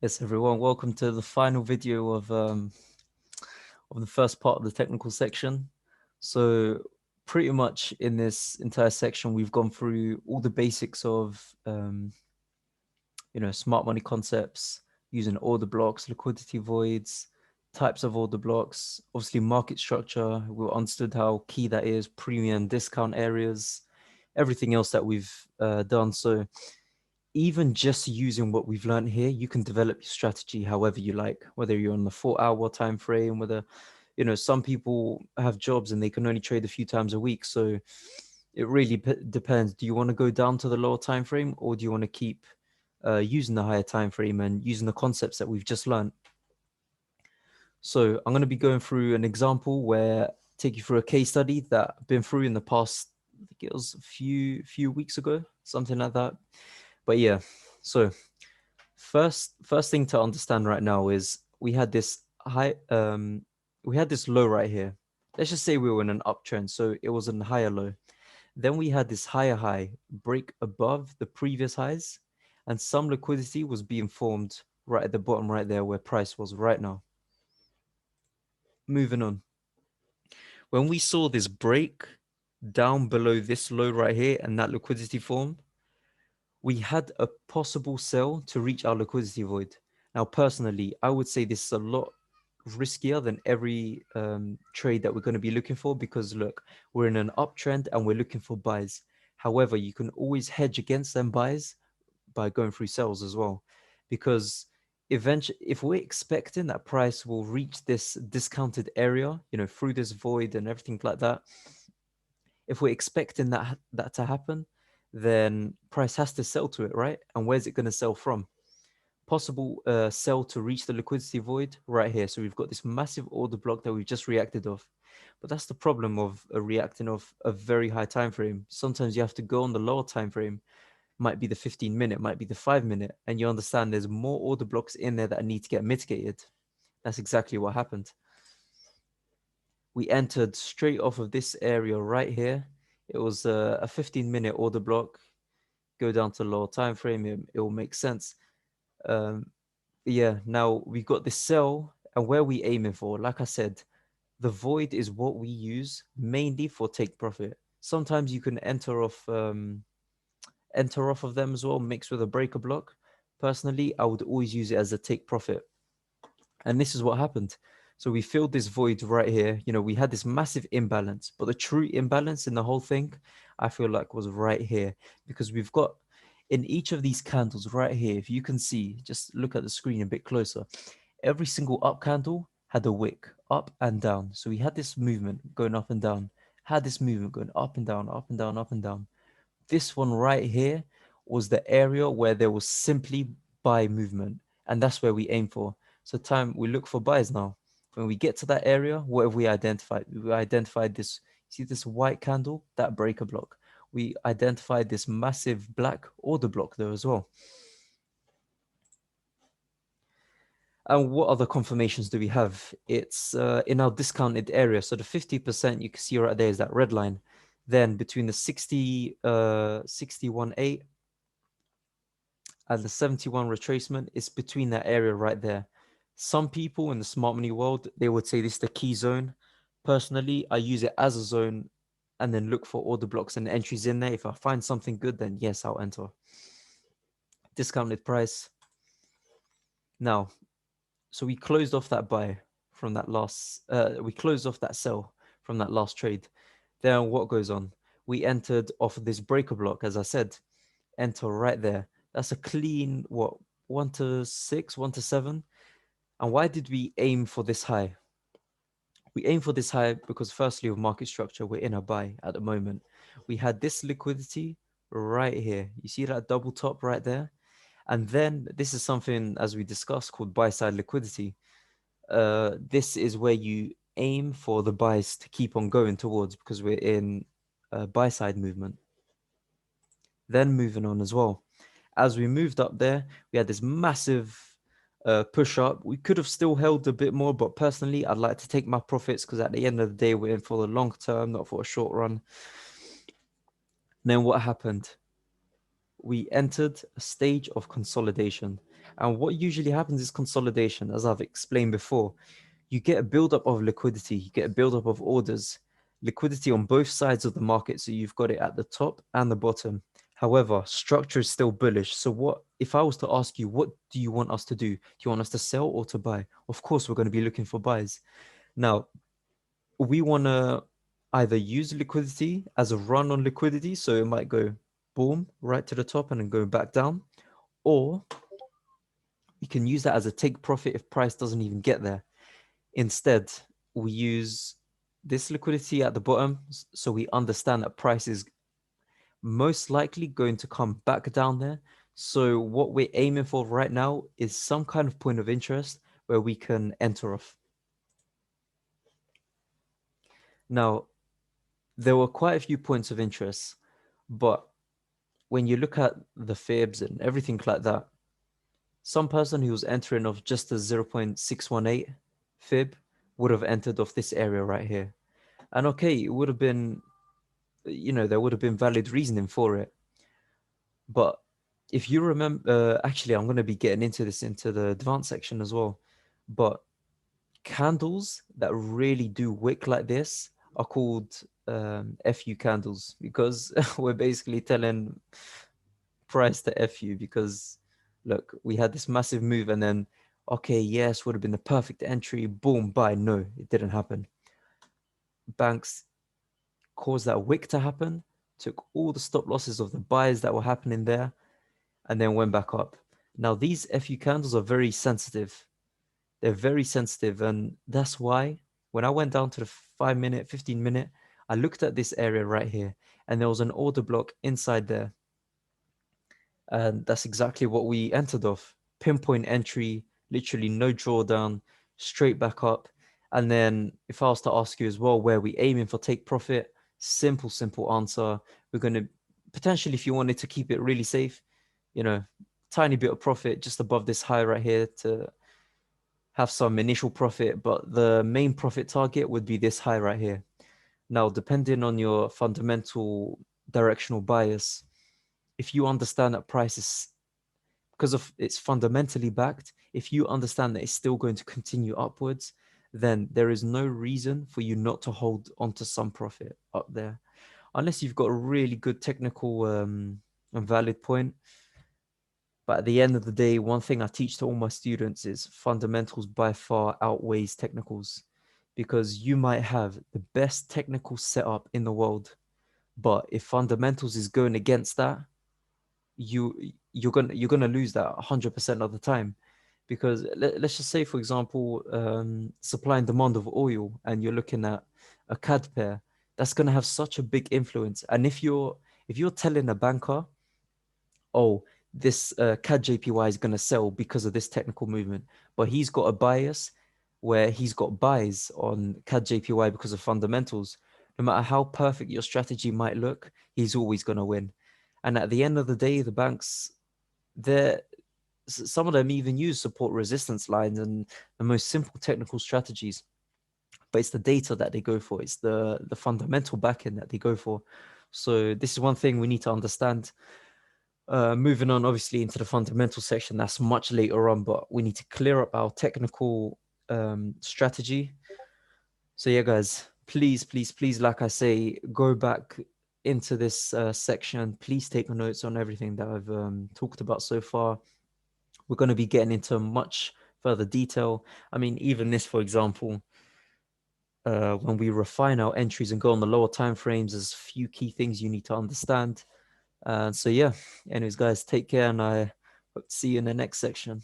Yes, everyone, welcome to the final video of the first part of the technical section. So pretty much in this entire section, we've gone through all the basics of smart money concepts, using order blocks, liquidity voids, types of order blocks, obviously market structure. We understood how key that is, premium discount areas, everything else that we've done. So even just using what we've learned here, you can develop your strategy however you like, whether you're on the 4-hour time frame, whether, some people have jobs and they can only trade a few times a week. So it really depends. Do you want to go down to the lower time frame, or do you want to keep using the higher time frame and using the concepts that we've just learned? So I'm going to be going through an example where take you through a case study that I've been through in the past, I think it was a few weeks ago, something like that. But yeah, so first thing to understand right now is we had this low right here. Let's just say we were in an uptrend, so it was a higher low. Then we had this higher high break above the previous highs, and some liquidity was being formed right at the bottom right there where price was right now. Moving on. When we saw this break down below this low right here and that liquidity form, we had a possible sell to reach our liquidity void. Now, personally, I would say this is a lot riskier than every trade that we're going to be looking for, because look, we're in an uptrend and we're looking for buys. However, you can always hedge against them buys by going through sells as well, because eventually, if we're expecting that price will reach this discounted area, through this void and everything like that, if we're expecting that to happen, then price has to sell to it, right? And where's it going to sell from? Possible sell to reach the liquidity void right here. So we've got this massive order block that we've just reacted off. But that's the problem of reacting off a very high time frame. Sometimes you have to go on the lower time frame. Might be the 15-minute, might be the 5-minute, and you understand there's more order blocks in there that need to get mitigated. That's exactly what happened. We entered straight off of this area right here. It was a 15-minute order block. Go down to lower time frame, it will make sense. Yeah, now we've got this sell, and where we aiming for, like I said, the void is what we use mainly for take profit. Sometimes you can enter off of them as well, mixed with a breaker block. Personally, I would always use it as a take profit. And this is what happened. So we filled this void right here. We had this massive imbalance, but the true imbalance in the whole thing, I feel like, was right here, because we've got in each of these candles right here, if you can see, just look at the screen a bit closer. Every single up candle had a wick up and down. So we had this movement going up and down, had this movement going up and down, up and down, up and down. This one right here was the area where there was simply buy movement, and that's where we aim for. So we look for buys now. When we get to that area, what have we identified? We identified this, see this white candle, that breaker block. We identified this massive black order block there as well. And what other confirmations do we have? It's in our discounted area. So the 50% you can see right there is that red line. Then between the 61.8 and the 71 retracement, it's between that area right there. Some people in the smart money world, they would say this is the key zone. Personally, I use it as a zone and then look for order blocks and entries in there. If I find something good, then yes, I'll enter. Discounted price. Now, so we closed off that buy from that we closed off that sell from that last trade. Then what goes on? We entered off of this breaker block, as I said, enter right there. That's a clean, 1 to 6, 1 to 7. And why did we aim for this high? We aim for this high because firstly, with market structure, we're in a buy at the moment. We had this liquidity right here. You see that double top right there? And then this is something, as we discussed, called buy side liquidity. This is where you aim for the buys to keep on going towards, because we're in a buy side movement. Then moving on as well. As we moved up there, we had this massive push up. We could have still held a bit more, but personally, I'd like to take my profits because at the end of the day, we're in for the long term, not for a short run. And then what happened? we entered a stage of consolidation. And what usually happens is consolidation, as I've explained before. You get a buildup of liquidity, you get a buildup of orders, liquidity on both sides of the market. So you've got it at the top and the bottom. However, structure is still bullish. So what if I was to ask you, what do you want us to do? Do you want us to sell or to buy? Of course, we're going to be looking for buys. Now, we want to either use liquidity as a run on liquidity. So it might go boom, right to the top and then go back down. Or we can use that as a take profit if price doesn't even get there. Instead, we use this liquidity at the bottom so we understand that price is most likely going to come back down there. So what we're aiming for right now is some kind of point of interest where we can enter off. Now, there were quite a few points of interest, but when you look at the fibs and everything like that, some person who was entering off just a 0.618 fib would have entered off this area right here. And okay, it would have been, there would have been valid reasoning for it. But if you remember, actually, I'm going to be getting into this into the advanced section as well. But candles that really do wick like this are called FU candles, because we're basically telling price to FU because, look, we had this massive move and then, okay, yes, would have been the perfect entry, boom, buy. No, it didn't happen. Banks caused that wick to happen, took all the stop losses of the buys that were happening there, and then went back up. Now, these FU candles are very sensitive. They're very sensitive, and that's why when I went down to the 5-minute, 15-minute, I looked at this area right here, and there was an order block inside there. And that's exactly what we entered off. Pinpoint entry, literally no drawdown, straight back up. And then if I was to ask you as well, where we aiming for take profit, simple answer. We're going to potentially, if you wanted to keep it really safe, tiny bit of profit just above this high right here to have some initial profit, but the main profit target would be this high right here. Now, depending on your fundamental directional bias, if you understand that price is, because of it's fundamentally backed, if you understand that it's still going to continue upwards, then there is no reason for you not to hold onto some profit up there, unless you've got a really good technical and valid point. But at the end of the day, one thing I teach to all my students is fundamentals by far outweighs technicals, because you might have the best technical setup in the world, but if fundamentals is going against that, you're gonna lose that 100% of the time. Because let's just say, for example, supply and demand of oil, and you're looking at a CAD pair, that's gonna have such a big influence. And if you're telling a banker, oh, this CAD JPY is gonna sell because of this technical movement, but he's got a bias where he's got buys on CAD JPY because of fundamentals, no matter how perfect your strategy might look, he's always gonna win. And at the end of the day, the banks, some of them even use support resistance lines and the most simple technical strategies. But it's the data that they go for. It's the fundamental backing that they go for. So this is one thing we need to understand. Moving on, obviously, into the fundamental section, that's much later on, but we need to clear up our technical strategy. So yeah, guys, please, like I say, go back into this section. Please take notes on everything that I've talked about so far. We're going to be getting into much further detail. I mean, even this, for example, when we refine our entries and go on the lower time frames, there's a few key things you need to understand. So yeah, anyways, guys, take care, and I hope to see you in the next section.